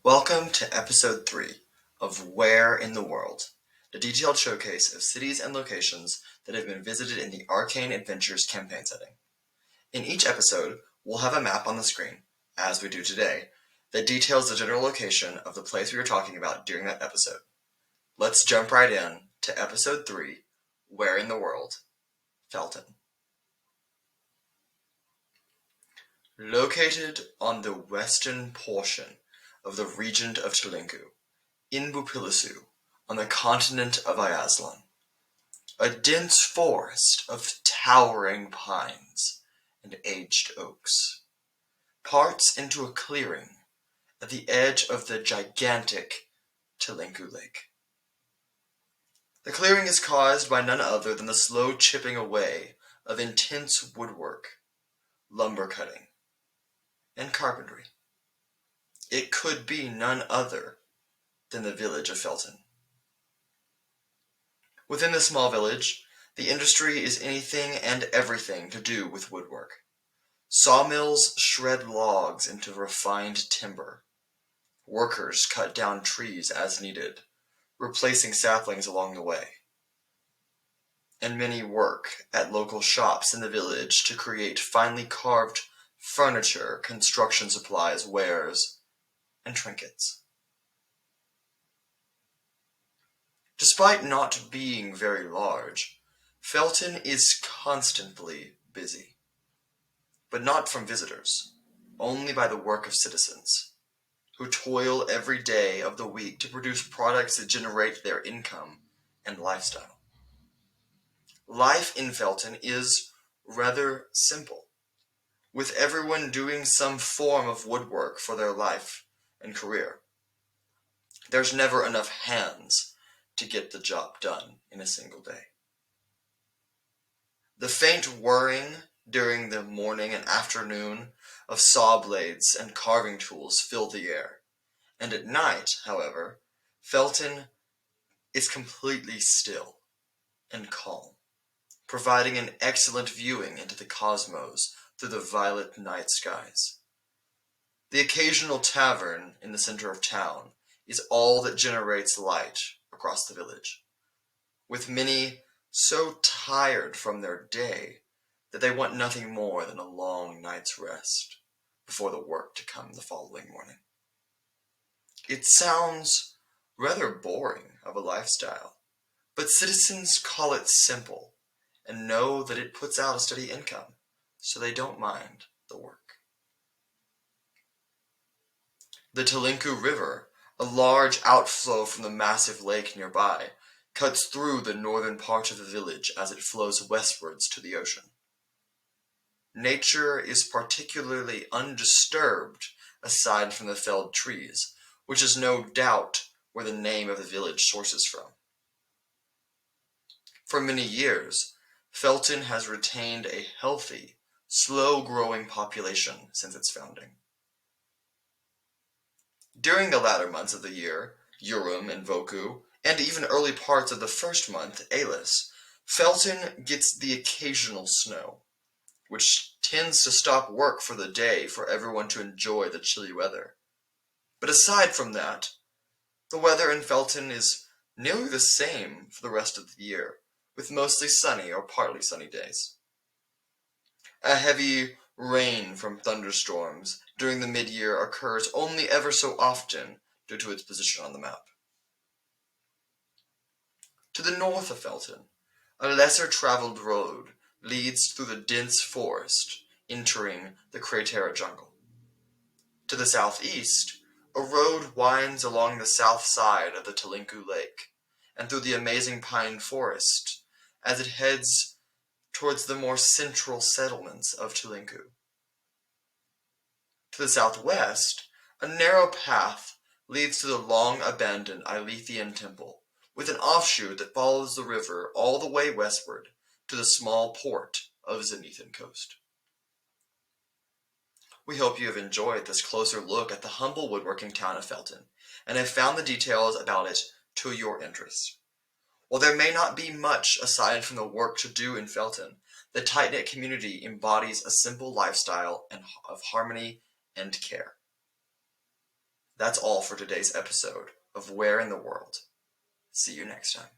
Welcome to episode 3 of Where in the World, a detailed showcase of cities and locations that have been visited in the Arcane Adventures campaign setting. In each episode, we'll have a map on the screen, as we do today, that details the general location of the place we were talking about during that episode. Let's jump right in to episode 3, Where in the World, Felton. Located on the western portion of the region of Telinku, in Bupilisu, on the continent of Ayazlan, a dense forest of towering pines and aged oaks parts into a clearing at the edge of the gigantic Telinku Lake. The clearing is caused by none other than the slow chipping away of intense woodwork, lumber cutting, and carpentry. It could be none other than the village of Felton. Within the small village, the industry is anything and everything to do with woodwork. Sawmills shred logs into refined timber. Workers cut down trees as needed, replacing saplings along the way. And many work at local shops in the village to create finely carved furniture, construction supplies, wares, and trinkets. Despite not being very large, Felton is constantly busy. But not from visitors, only by the work of citizens, who toil every day of the week to produce products that generate their income and lifestyle. Life in Felton is rather simple, with everyone doing some form of woodwork for their life and career. There's never enough hands to get the job done in a single day. The faint whirring during the morning and afternoon of saw blades and carving tools fill the air, and at night, however, Felton is completely still and calm, providing an excellent viewing into the cosmos through the violet night skies. The occasional tavern in the center of town is all that generates light across the village, with many so tired from their day that they want nothing more than a long night's rest before the work to come the following morning. It sounds rather boring of a lifestyle, but citizens call it simple and know that it puts out a steady income, so they don't mind the work. The Telinku River, a large outflow from the massive lake nearby, cuts through the northern part of the village as it flows westwards to the ocean. Nature is particularly undisturbed aside from the felled trees, which is no doubt where the name of the village sources from. For many years, Felton has retained a healthy, slow-growing population since its founding. During the latter months of the year, Urim and Voku, and even early parts of the first month, Elis, Felton gets the occasional snow, which tends to stop work for the day for everyone to enjoy the chilly weather. But aside from that, the weather in Felton is nearly the same for the rest of the year, with mostly sunny or partly sunny days. A heavy rain from thunderstorms during the mid-year occurs only ever so often due to its position on the map. To the north of Felton, a lesser-traveled road leads through the dense forest, entering the Cratera jungle. To the southeast, a road winds along the south side of the Telinku Lake and through the amazing pine forest as it heads towards the more central settlements of Telinku. To the southwest, a narrow path leads to the long-abandoned Ilethian temple, with an offshoot that follows the river all the way westward to the small port of Zenithan Coast. We hope you have enjoyed this closer look at the humble woodworking town of Felton, and have found the details about it to your interest. While there may not be much aside from the work to do in Felton, the tight-knit community embodies a simple lifestyle of harmony and care. That's all for today's episode of Where in the World. See you next time.